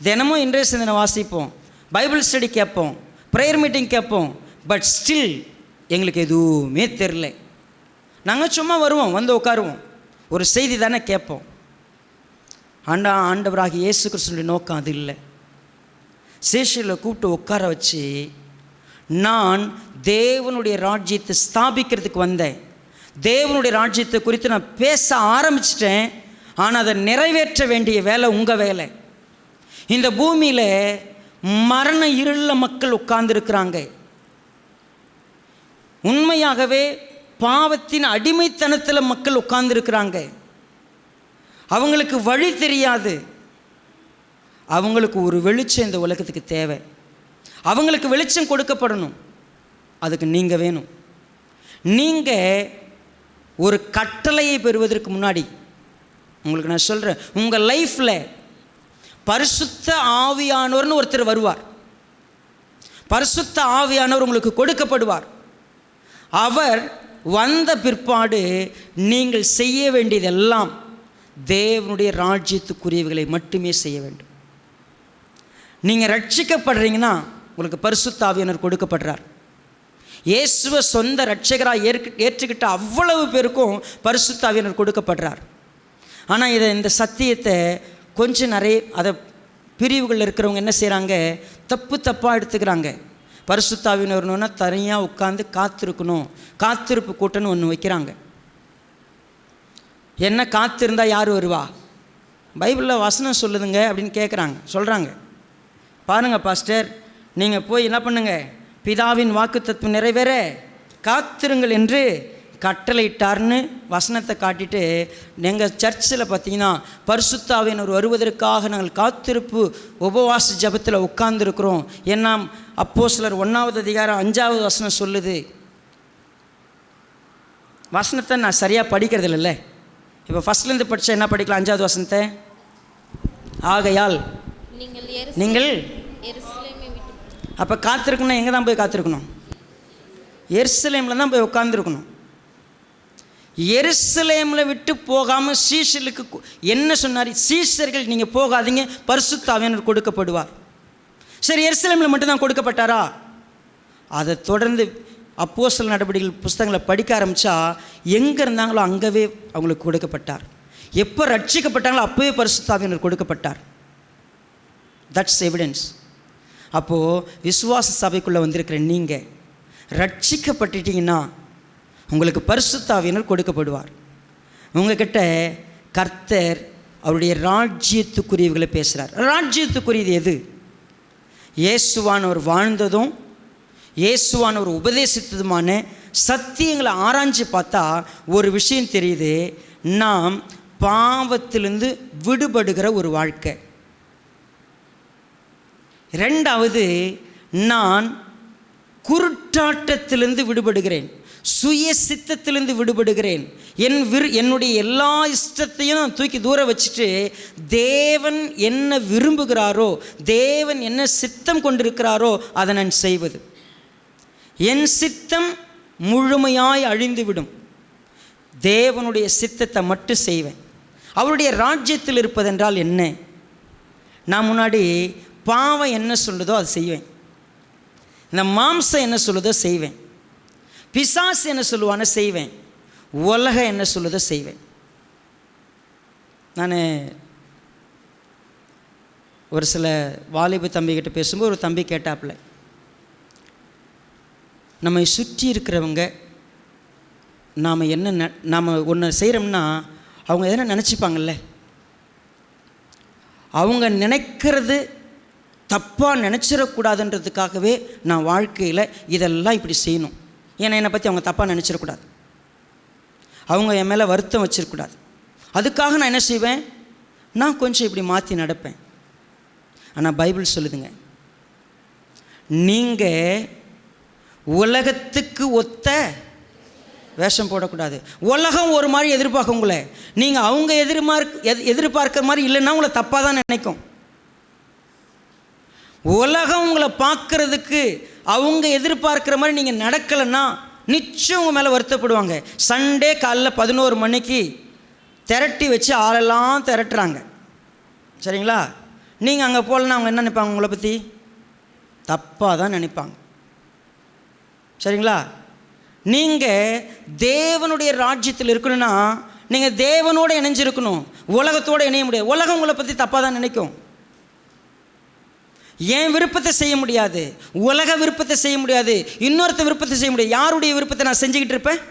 தினமும் இன்றைய சிந்தனை வாசிப்போம், பைபிள் ஸ்டடி கேட்போம், ப்ரேயர் மீட்டிங் கேட்போம், பட் ஸ்டில் எங்களுக்கு எதுவுமே தெரில. நாங்கள் சும்மா வருவோம், வந்து உட்காருவோம், ஒரு செய்தி தானே கேட்போம். ஆண்டவராக இயேசு கிறிஸ்துவின் நோக்கம் அது இல்லை. சேஷியில் கூப்பிட்டு உட்கார வச்சு, நான் தேவனுடைய ராஜ்யத்தை ஸ்தாபிக்கிறதுக்கு வந்தேன், தேவனுடைய ராஜ்யத்தை குறித்து நான் பேச ஆரம்பிச்சிட்டேன், ஆனால் அதை நிறைவேற்ற வேண்டிய வேலை உங்கள் வேலை. இந்த பூமியில் மரண இருளில் மக்கள் உட்கார்ந்துருக்கிறாங்க. உண்மையாகவே பாவத்தின் அடிமைத்தனத்தில் மக்கள் உட்கார்ந்துருக்கிறாங்க. அவங்களுக்கு வழி தெரியாது. அவங்களுக்கு ஒரு வெளிச்சம் இந்த உலகத்துக்கு தேவை. அவங்களுக்கு வெளிச்சம் கொடுக்கப்படணும். அதுக்கு நீங்கள் வேணும். நீங்கள் ஒரு கட்டளையை பெறுவதற்கு முன்னாடி உங்களுக்கு நான் சொல்கிறேன், உங்கள் லைஃப்பில் பரிசுத்த ஆவியானவர்னு ஒருத்தர் வருவார். பரிசுத்த ஆவியானவர் உங்களுக்கு கொடுக்கப்படுவார். அவர் வந்த பிற்பாடு நீங்கள் செய்ய வேண்டியதெல்லாம் தேவனுடைய ராஜ்யத்துக்குரியவைகளை மட்டுமே செய்ய வேண்டும். நீங்கள் ரட்சிக்கப்படுறீங்கன்னா உங்களுக்கு பரிசுத்த ஆவியானவர் கொடுக்கப்படுறார். இயேசுவை சொந்த ரட்சகராக ஏற்றுக்கிட்ட அவ்வளவு பேருக்கும் பரிசுத்த ஆவியானவர் கொடுக்கப்படுறார். ஆனால் இந்த சத்தியத்தை கொஞ்சம் நிறைய அதை பிரிவுகளில் இருக்கிறவங்க என்ன செய்கிறாங்க, தப்பாக எடுத்துக்கிறாங்க. பரிசுத்த ஆவியானவர்னா தனியாக உட்காந்து காத்திருக்கணும், காத்திருப்பு கூட்டம்னு ஒன்று வைக்கிறாங்க. என்ன காத்திருந்தால் யார் வருவா? பைபிளில் வசனம் சொல்லுதுங்க அப்படின்னு சொல்கிறாங்க. பாருங்கள் பாஸ்டர், நீங்கள் போய் என்ன பண்ணுங்க, பிதாவின் வாக்குத்தத்தம் நிறைவேற காத்திருங்கள் என்று கட்டளையிட்டார்னு வசனத்தை காட்டிட்டு, எங்கள் சர்ச்சில் பார்த்தீங்கன்னா பரிசுத்த ஆவியானவர் வருவதற்காக நாங்கள் காத்திருப்பு உபவாச ஜபத்தில் உட்கார்ந்துருக்கிறோம். ஏன்னா அப்போஸ்தலர் 1வது அதிகாரம் 5வது வசனம் சொல்லுது. வசனத்தை நான் சரியாக படிக்கிறது இல்லைல்ல. இப்போ ஃபஸ்ட்லேருந்து படித்தா என்ன படிக்கலாம்? 5வது வசனத்தை, ஆகையால் நீங்கள் அப்போ காத்திருக்கணும். எங்கே தான் போய் காத்திருக்கணும்? எருசலேமில் தான் போய் உட்காந்துருக்கணும். எருசலேமில் விட்டு போகாமல் சீஷர்களுக்கு என்ன சொன்னார்? சீஷர்கள் நீங்கள் போகாதீங்க, பரிசுத்த ஆவியானவர் கொடுக்கப்படுவார். சரி, எருசலேமில் மட்டும்தான் கொடுக்கப்பட்டாரா? அதை தொடர்ந்து அப்போஸ்தலர் நடவடிக்கைகள் புஸ்தகங்களை படிக்க ஆரம்பித்தா எங்கே இருந்தாங்களோ அங்கவே அவங்களுக்கு கொடுக்கப்பட்டார். எப்போ ரட்சிக்கப்பட்டாங்களோ அப்போவே பரிசுத்த ஆவியானவர் கொடுக்கப்பட்டார். That's evidence. அப்போது விசுவாச சபைக்குள்ளே வந்திருக்கிற நீங்கள் ரட்சிக்கப்பட்டுட்டீங்கன்னா உங்களுக்கு பரிசுத்த ஆவியானவர் கொடுக்கப்படுவார். உங்ககிட்ட கர்த்தர் அவருடைய ராஜ்யத்துக்குரியவர்களை பேசுகிறார். ராஜ்யத்துக்குரியது எது? இயேசுவானவர் வாழ்ந்ததும் இயேசுவானவர் உபதேசித்ததுமான சத்தியங்களை ஆராய்ஞ்சு பார்த்தா ஒரு விஷயம் தெரியுது. நாம் பாவத்திலிருந்து விடுபடுகிற ஒரு வாழ்க்கை. ரெண்டாவது, நான் குருட்டாட்டத்திலிருந்து விடுபடுகிறேன், சுய சித்தத்திலிருந்து விடுபடுகிறேன். என்னுடைய எல்லா இஷ்டத்தையும் நான் தூக்கி தூர வச்சுட்டு தேவன் என்ன விரும்புகிறாரோ, தேவன் என்ன சித்தம் கொண்டிருக்கிறாரோ அதை நான் செய்வது. என் சித்தம் முழுமையாய் அழிந்துவிடும், தேவனுடைய சித்தத்தை மட்டும் செய்வேன். அவருடைய ராஜ்யத்தில் இருப்பதென்றால் என்ன? நான் முன்னாடி பாவம் என்ன சொல்லுதோ அதை செய்வேன், இந்த மாம்சம் என்ன சொல்லுதோ செய்வேன், பிசாசு என்ன சொல்லுவானோ செய்வேன், உலகம் என்ன சொல்லுதோ செய்வேன். நான் ஒரு சில வாலிப தம்பிக்கிட்ட பேசும்போது ஒரு தம்பி கேட்டாப்புல, நம்மை சுற்றி இருக்கிறவங்க நாம் ஒன்று செய்கிறோம்னா அவங்க எதனா நினச்சிப்பாங்கல்ல, அவங்க நினைக்கிறது தப்பாக நினச்சிடக்கூடாதுன்றதுக்காகவே நான் வாழ்க்கையில் இதெல்லாம் இப்படி செய்யணும். ஏன்னா என்னை பற்றி அவங்க தப்பாக நினச்சிடக்கூடாது, அவங்க என் மேலே வருத்தம் வச்சிடக்கூடாது. அதுக்காக நான் என்ன செய்வேன், நான் கொஞ்சம் இப்படி மாற்றி நடப்பேன். ஆனால் பைபிள் சொல்லுதுங்க, நீங்கள் உலகத்துக்கு ஒத்த வேஷம் போடக்கூடாது. உலகம் ஒரு மாதிரி எதிர்பார்க்க உங்களை, நீங்கள் அவங்க எதிர்பார்க்குற மாதிரி இல்லைன்னா உங்களை தப்பாக தான் நினைக்கும். உலகம் உங்களை பார்க்குறதுக்கு அவங்க எதிர்பார்க்குற மாதிரி நீங்கள் நடக்கலைன்னா நிச்சயம் உங்கள் மேலே வருத்தப்படுவாங்க. சண்டே காலைல 11 மணிக்கு திரட்டி வச்சு ஆளெல்லாம் திரட்டுறாங்க, சரிங்களா? நீங்கள் அங்கே போகலன்னா அவங்க என்ன நினைப்பாங்க, உங்களை பற்றி தப்பாக தான் நினைப்பாங்க, சரிங்களா? நீங்கள் தேவனுடைய ராஜ்யத்தில் இருக்கணும்னா நீங்கள் தேவனோடு இணைஞ்சிருக்கணும், உலகத்தோடு இணைய முடியாது. உலகம் உங்களை பற்றி தப்பாக தான் நினைக்கும். என் விருப்பத்தை செய்ய முடியாது, உலக விருப்பத்தை செய்ய முடியாது, இன்னொருத்த விருப்பத்தை செய்ய முடியாது. யாருடைய விருப்பத்தை நான் செஞ்சுக்கிட்டு இருப்பேன்?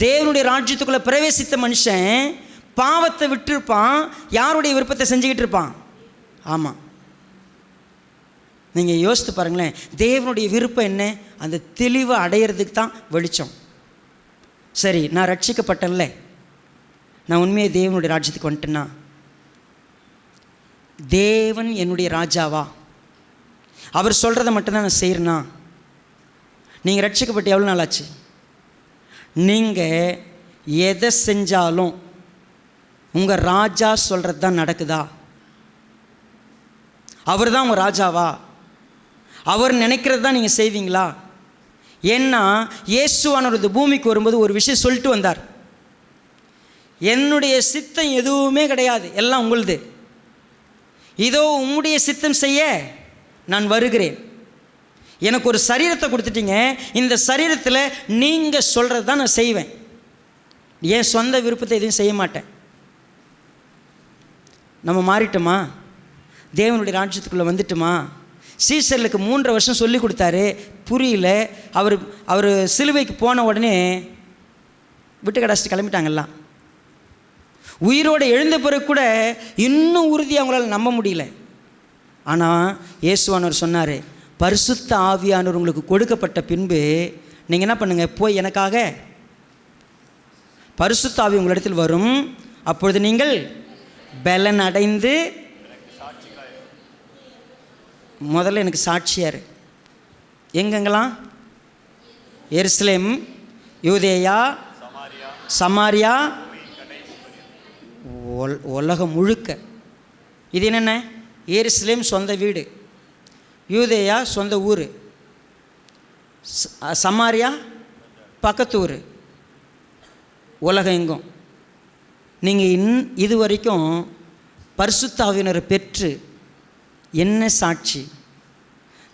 தேவனுடைய ராஜ்யத்துக்குள்ளே பிரவேசித்த மனுஷன் பாவத்தை விட்டுருப்பான், யாருடைய விருப்பத்தை செஞ்சுக்கிட்டு இருப்பான்? ஆமாம், நீங்கள் யோசித்து பாருங்களேன். தேவனுடைய விருப்பம் என்ன? அந்த தெளிவை அடையிறதுக்கு தான் வெளிச்சம். சரி, நான் ரட்சிக்கப்பட்டேன்ல, நான் உண்மையை தேவனுடைய ராஜ்யத்துக்கு வந்துட்டேன்னா, தேவன் என்னுடைய ராஜாவா? அவர் சொல்கிறத மட்டும்தான் நான் செய்கிறேன்னா? நீங்கள் ரட்சிக்கப்பட்டு எவ்வளோ நாள் ஆச்சு? நீங்கள் எதை செஞ்சாலும் உங்கள் ராஜா சொல்கிறது தான் நடக்குதா? அவர் தான் உங்கள் ராஜாவா? அவர் நினைக்கிறது தான் நீங்கள் செய்வீங்களா? ஏன்னா இயேசுவானவர் பூமிக்கு வரும்போது ஒரு விஷயம் சொல்லிட்டு வந்தார், என்னுடைய சித்தம் எதுவுமே கிடையாது, எல்லாம் உங்களுது. இதோ உம்முடைய சித்தம் செய்ய நான் வருகிறேன். எனக்கு ஒரு சரீரத்தை கொடுத்துட்டீங்க, இந்த சரீரத்தில் நீங்கள் சொல்கிறது தான் நான் செய்வேன், என் சொந்த விருப்பத்தை எதுவும் செய்ய மாட்டேன். நம்ம மாறிட்டோமா? தேவனுடைய ராஜ்யத்துக்குள்ளே வந்துட்டோமா? சீசர்களுக்கு 3 வருஷம் சொல்லி கொடுத்தாரு, புரியல. அவர் சிலுவைக்கு போன உடனே விட்டு கடாச்சிட்டு கிளம்பிட்டாங்கல்லாம். உயிரோடு எழுந்த பிறகு கூட இன்னும் உறுதியாக அவங்களால நம்ப முடியல. ஆனால் இயேசுவானவர் சொன்னார், பரிசுத்த ஆவியானவர் உங்களுக்கு கொடுக்கப்பட்ட பின்பு நீங்கள் என்ன பண்ணுங்கள், போய் எனக்காக பரிசுத்த ஆவி உங்களிடத்தில் வரும், அப்பொழுது நீங்கள் பலன் அடைந்து முதல்ல எனக்கு சாட்சியார். எங்கெங்கெல்லாம்? எருசலேம், யூதேயா, சமாரியா, உலகம் முழுக்க. இது என்னென்ன? எருசலேம் சொந்த வீடு, யூதேயா சொந்த ஊர், சமாரியா பக்கத்து ஊர், உலகம் எங்கும். நீங்கள் இது வரைக்கும் பரிசுத்த ஆவியினரை பெற்று என்ன சாட்சி?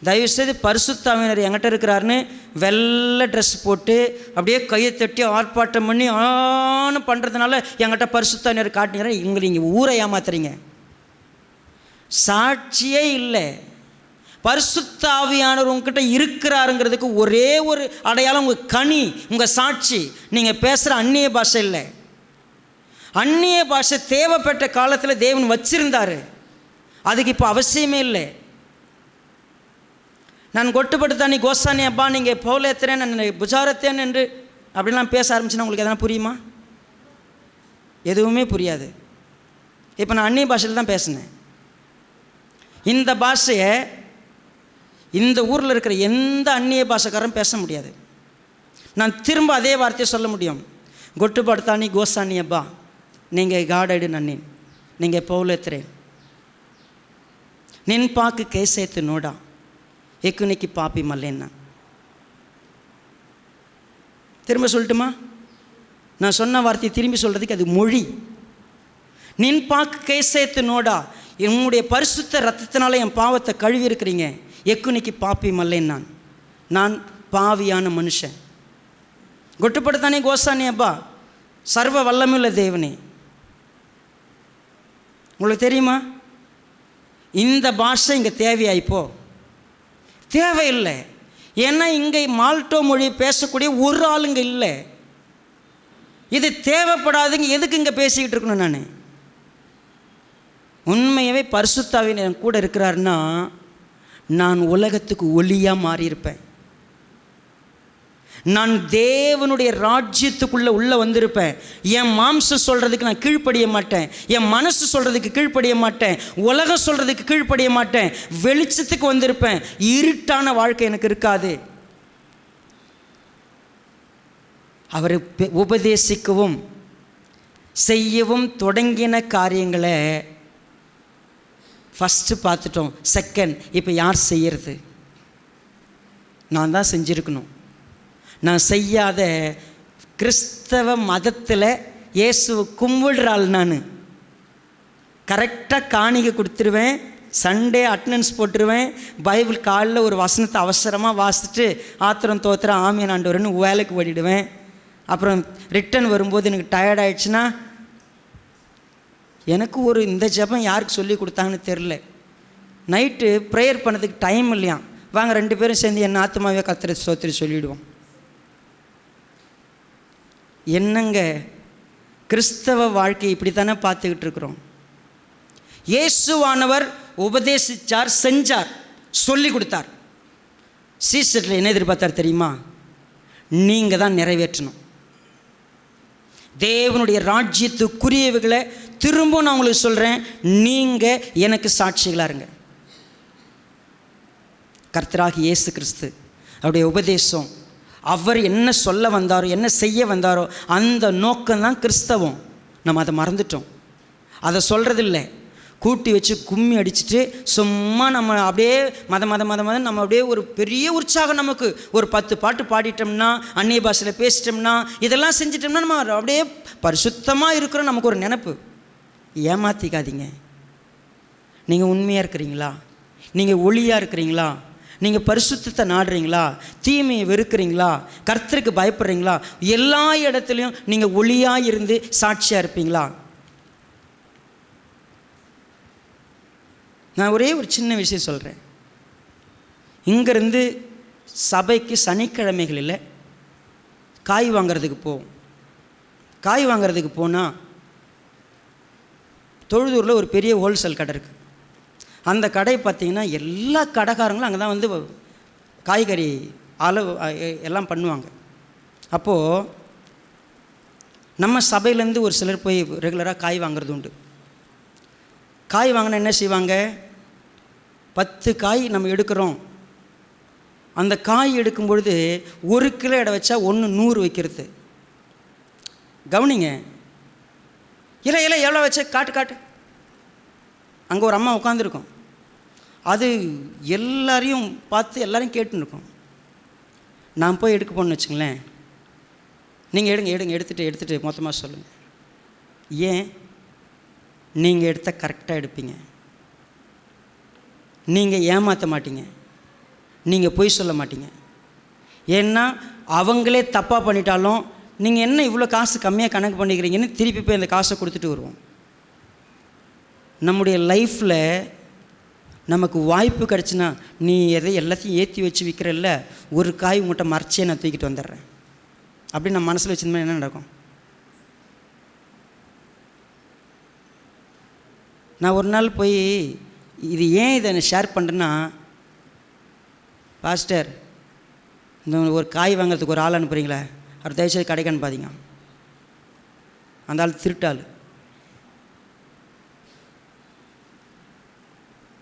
தயவுசெய்து பரிசுத்த ஆவியினர் என்கிட்ட இருக்கிறாருன்னு வெள்ளை ட்ரெஸ் போட்டு அப்படியே கையை தட்டி ஆர்ப்பாட்டம் பண்ணி ஆன்னு பண்ணுறதுனால என்கிட்ட பரிசுத்த ஆவியினர் காட்டினீங்கன்னா இங்கே நீங்கள் ஊரை ஏமாத்துறீங்க. சாட்சியே இல்லை. பரிசுத்த ஆவியானவர் உங்ககிட்ட இருக்கிறாருங்கிறதுக்கு ஒரே ஒரு அடையாளம் உங்கள் கனி, உங்கள் சாட்சி. நீங்கள் பேசுகிற அந்நிய பாஷை இல்லை. அந்நிய பாஷை தேவைப்பட்ட காலத்தில் தேவன் வச்சிருந்தார், அதுக்கு இப்போ அவசியமே இல்லை. நான் கொட்டுப்பட்டு நீ கோசானி அப்பா, நீங்கள் பவுலேத்துறேன், நான் புஜாரத்தேன் என்று அப்படிலாம் பேச ஆரம்பிச்சுன்னா உங்களுக்கு எதனா புரியுமா? எதுவுமே புரியாது. இப்போ நான் அந்நிய பாஷையில் தான் பேசினேன். இந்த பாஷையை இந்த ஊரில் இருக்கிற எந்த அந்நிய பாஷைக்காரரும் பேச முடியாது. நான் திரும்ப அதே வார்த்தையை சொல்ல முடியும். கொட்டு படுத்தானி கோசானி அப்பா, நீங்கள் காடடு நன்னின், நீங்கள் பௌலத்திரேன் நின் பாக்கு கேசேத்து நோடா எக்குனிக்கு பாப்பி மல்லேன்னா. திரும்ப சொல்லட்டுமா? நான் சொன்ன வார்த்தையை திரும்பி சொல்கிறதுக்கு அது மொழி. நின் பாக்கு கேசேத்து நோடா, என்னுடைய பரிசுத்த ரத்தத்தினால என் பாவத்தை கழுவி இருக்கிறீங்க. எக்குனிக்கு பாப்பி மல்லேன், நான் பாவியான மனுஷன். கொட்டுப்படுத்தானே கோசானி அப்பா, சர்வ வல்லமுள்ள தேவனே. உங்களுக்கு தெரியுமா, இந்த பாஷை இங்கே தேவையாயிப்போ? தேவையில்லை. ஏன்னா இங்கே மால்டோ மொழி பேசக்கூடிய ஒரு ஆளுங்க இல்லை. இது தேவைப்படாதுங்க. எதுக்கு இங்கே பேசிக்கிட்டு இருக்கணும்? நான் உண்மையாகவே பரிசுத்தாவின் என் கூட இருக்கிறாருன்னா நான் உலகத்துக்கு ஒளியாக மாறியிருப்பேன். நான் தேவனுடைய ராஜ்யத்துக்குள்ளே உள்ளே வந்திருப்பேன். என் மாம்சம் சொல்கிறதுக்கு நான் கீழ்ப்படிய மாட்டேன். என் மனசு சொல்கிறதுக்கு கீழ்ப்படிய மாட்டேன். உலகம் சொல்கிறதுக்கு கீழ்ப்படிய மாட்டேன். வெளிச்சத்துக்கு வந்திருப்பேன். இருட்டான வாழ்க்கை எனக்கு இருக்காது. அவர் உபதேசிக்கவும் செய்யவும் தொடங்கின காரியங்களை ஃபஸ்ட்டு பார்த்துட்டோம். செகண்ட், இப்போ யார் செய்கிறது? நான் தான் செஞ்சுருக்கணும். நான் செய்யாத கிறிஸ்தவ மதத்தில் இயேசுவை கும்பிடுறாள். நான் கரெக்டாக காணிக்கை கொடுத்துருவேன், சண்டே அட்டண்டன்ஸ் போட்டுருவேன், பைபிள் காலில் ஒரு வசனத்தை அவசரமாக வாசிச்சுட்டு ஆத்திரம் தோத்திரம் ஆமியன் ஆண்டவர்னு வேலைக்கு ஓடிடுவேன். அப்புறம் ரிட்டன் வரும்போது எனக்கு டயர்ட் ஆகிடுச்சுன்னா, எனக்கு ஒரு இந்த ஜெபம் யாருக்கு சொல்லி கொடுத்தாங்கன்னு தெரில, நைட்டு ப்ரேயர் பண்ணதுக்கு டைம் இல்லையா, வாங்க 2 பேரும் சேர்ந்து என் ஆத்மாவே கர்த்தரை ஸ்தோத்திரி சொல்லிவிடுவோம். என்னங்க கிறிஸ்தவ வாழ்க்கை இப்படி தானே பார்த்துக்கிட்டு இருக்கிறோம். இயேசுவானவர் உபதேசித்தார், செஞ்சார், சொல்லி கொடுத்தார். சீசரில் என்ன எதிர்பார்த்தார் தெரியுமா? நீங்கள் தான் நிறைவேற்றணும். தேவனுடைய ராஜ்யத்துக்குரியவைகளை திரும்ப நான் உங்களுக்கு சொல்கிறேன், நீங்கள் எனக்கு சாட்சிகளாக இருங்க. கர்த்தராகிய இயேசு கிறிஸ்து அவருடைய உபதேசம், அவர் என்ன சொல்ல வந்தாரோ, என்ன செய்ய வந்தாரோ, அந்த நோக்கம்தான் கிறிஸ்தவம். நம்ம அதை மறந்துட்டோம். அதை சொல்கிறதில்ல. கூட்டி வச்சு கும்மி அடிச்சுட்டு சும்மா நம்ம அப்படியே மதம் நம்ம அப்படியே ஒரு பெரிய உற்சாகம். நமக்கு ஒரு 10 பாட்டு பாடிட்டோம்னா, அந்நிய பாஷையில் பேசிட்டோம்னா, இதெல்லாம் செஞ்சிட்டோம்னா நம்ம அப்படியே பரிசுத்தமாக இருக்கிறோம். நமக்கு ஒரு நினைப்பு. ஏமாற்றிக்காதீங்க. நீங்கள் உண்மையாக இருக்கிறீங்களா? நீங்கள் ஒளியாக இருக்கிறீங்களா? நீங்கள் பரிசுத்தத்தை நாடுறீங்களா? தீமையை வெறுக்கிறீங்களா? கர்த்தருக்கு பயப்படுறீங்களா? எல்லா இடத்துலையும் நீங்கள் ஒளியாக இருந்து சாட்சியாக இருப்பீங்களா? நான் ஒரே ஒரு சின்ன விஷயம் சொல்கிறேன். இங்கேருந்து சபைக்கு சனிக்கிழமைகளில் காய் வாங்கிறதுக்கு போவோம். காய் வாங்கிறதுக்கு போனால் தொழுதூரில் ஒரு பெரிய ஹோல்சேல் கடை இருக்குது. அந்த கடை பார்த்திங்கன்னா எல்லா கடைக்காரங்களும் அங்கே தான் வந்து காய்கறி அளவு எல்லாம் பண்ணுவாங்க. அப்போது நம்ம சபையிலேருந்து ஒரு சிலர் போய் ரெகுலராக காய் வாங்குறது உண்டு. காய் வாங்கினா என்ன செய்வாங்க? 10 காய் நம்ம எடுக்கிறோம். அந்த காய் எடுக்கும் பொழுது 1 கிலோ எடை வச்சா 1 100 வைக்கிறது. கவனிங்க. இல்லை எவ்வளோ வச்ச காட்டு. அங்கே ஒரு அம்மா உட்காந்துருக்கோம். அது எல்லாரையும் பார்த்து எல்லாரையும் கேட்டுன்னு இருக்கோம். நான் போய் எடுக்க போகணுன்னு வச்சுங்களேன், நீங்கள் எடுத்துகிட்டு மொத்தமாக சொல்லுங்கள். ஏன்? நீங்கள் எடுத்த கரெக்டாக எடுப்பீங்க. நீங்கள் ஏமாற்ற மாட்டீங்க. நீங்கள் பொய் சொல்ல மாட்டீங்க. ஏன்னா அவங்களே தப்பாக பண்ணிட்டாலும் நீங்கள் என்ன இவ்வளோ காசு கம்மியாக கணக்கு பண்ணிக்கிறீங்கன்னு திருப்பி போய் அந்த காசை கொடுத்துட்டு வருவோம். நம்முடைய லைஃப்பில் நமக்கு வாய்ப்பு கிடச்சின்னா, நீ எல்லாத்தையும் ஏற்றி வச்சு விற்கிறல்ல, ஒரு காய் உங்கள்கிட்ட மறைச்சே நான் தூக்கிட்டு வந்துடுறேன் அப்படின்னு நம்ம மனசில் வச்சுருந்தோம்னா என்ன நடக்கும்? நான் ஒரு நாள் போய் இது ஏன் இதை ஷேர் பண்ணுறேன்னா, பாஸ்டர் இந்த ஒரு காய் வாங்கிறதுக்கு ஒரு ஆள் அனுப்புகிறீங்களே, அவர் தயவுசெய்து கடைக்கு அனுப்பாதீங்க. அந்த ஆள் திருட்டாள்.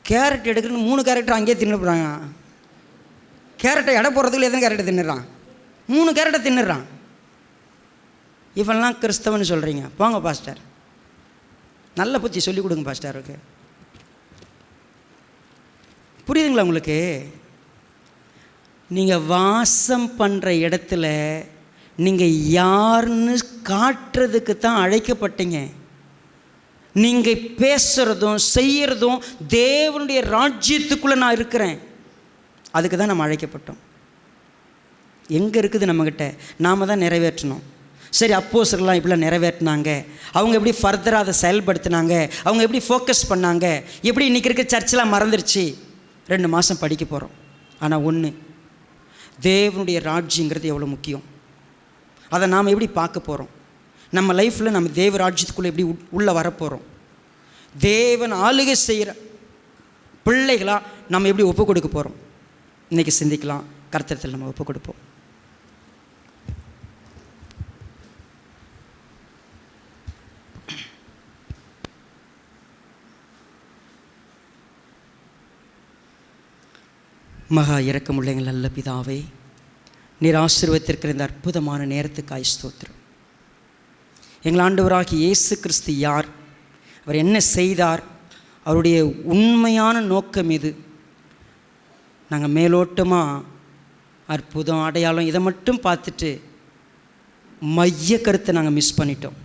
கேரட் எடுக்கணும்னு 3 கேரக்டர் அங்கேயே தின்னுறாங்க. கேரட்டை எடை போடுறதுக்குள்ள எத்தனை கேரட்டை தின்னுறான்? 3 கேரட்டை தின்னுறான். இவெல்லாம் கிறிஸ்தவன்னு சொல்கிறீங்க, போங்க பாஸ்டர், நல்ல புத்தி சொல்லிக் கொடுங்க பாஸ்டருக்கு. புரியுதுங்களா உங்களுக்கு? நீங்கள் வாசம் பண்ணுற இடத்துல நீங்கள் யாருன்னு காட்டுறதுக்கு தான் அழைக்கப்பட்டீங்க. நீங்கள் பேசுகிறதும் செய்கிறதும் தேவனுடைய ராஜ்யத்துக்குள்ளே நான் இருக்கிறேன், அதுக்கு தான் நம்ம அழைக்கப்பட்டோம். எங்கே இருக்குது நம்மக்கிட்ட? நாம் தான் நிறைவேற்றணும். சரி, அப்போஸ்தலர்லாம் இப்படிலாம் நிறைவேற்றினாங்க, அவங்க எப்படி ஃபர்தராக அதை செயல்படுத்தினாங்க, அவங்க எப்படி ஃபோக்கஸ் பண்ணாங்க, எப்படி இன்றைக்கி இருக்க சர்ச்செலாம் மறந்துருச்சு. 2 மாதம் படிக்க போகிறோம். ஆனால் ஒன்று, தேவனுடைய ராஜ்யங்கிறது எவ்வளோ முக்கியம், அதை நாம் எப்படி பார்க்க போகிறோம். நம்ம லைஃப்பில் நம்ம தேவ ராஜ்யத்துக்குள்ளே எப்படி உள்ளே வரப்போகிறோம். தேவன் ஆளுகை செய்கிற பிள்ளைகளாக நம்ம எப்படி ஒப்பு கொடுக்க போகிறோம். இன்றைக்கி சிந்திக்கலாம். கர்த்தத்தில் நம்ம ஒப்பு கொடுப்போம். மகா இரக்கமுள்ள எங்கள் நல்ல பிதாவே, நீர் ஆசீர்வதித்திருக்கிற இந்த அற்புதமான நேரத்துக்காய் ஸ்தோத்திரம். எங்கள் ஆண்டவராகிய இயேசு கிறிஸ்து யார், அவர் என்ன செய்தார், அவருடைய உண்மையான நோக்கம் எது, நாங்கள் மேலோட்டமாக அற்புதம் அடையாளம் இதை மட்டும் பார்த்துட்டு மைய கருத்தை நாங்கள் மிஸ் பண்ணிட்டோம்.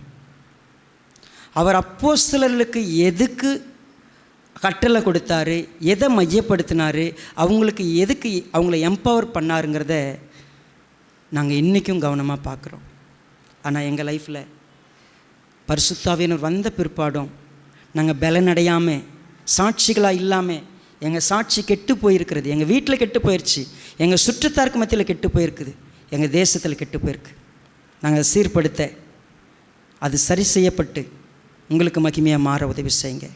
அவர் அப்போஸ்தலர்களுக்கு எதுக்கு கட்டளை கொடுத்தாரு, எதை மையப்படுத்தினார், அவங்களுக்கு எதுக்கு அவங்கள எம்பவர் பண்ணாருங்கிறத நாங்கள் இன்றைக்கும் கவனமாக பார்க்குறோம். ஆனால் எங்கள் லைஃப்பில் பரிசுத்தாவியனர் வந்த பிற்பாடும் நாங்கள் பலனடையாமல், சாட்சிகளாக இல்லாமல், எங்கள் சாட்சி கெட்டு போயிருக்கிறது. எங்கள் வீட்டில் கெட்டு போயிடுச்சு, எங்கள் சுற்றத்தாருக்கு மத்தியில் கெட்டு போயிருக்குது, எங்கள் தேசத்தில் கெட்டு போயிருக்கு. நாங்கள் சீர்படுத்த, அது சரி செய்யப்பட்டு உங்களுக்கு மகிமையாக மாற உதவி செய்யுங்க.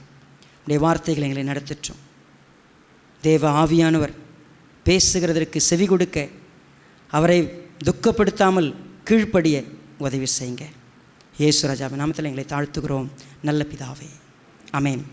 உடைய வார்த்தைகளை எங்களை நடத்திட்டோம். தேவ ஆவியானவர் பேசுகிறதற்கு செவி கொடுக்க, அவரை துக்கப்படுத்தாமல் கீழ்ப்படிய உதவி செய்யுங்க. இயேசு ராஜாவின் நாமத்தில் எங்களை தாழ்த்துகிறோம் நல்ல பிதாவே. ஆமென்.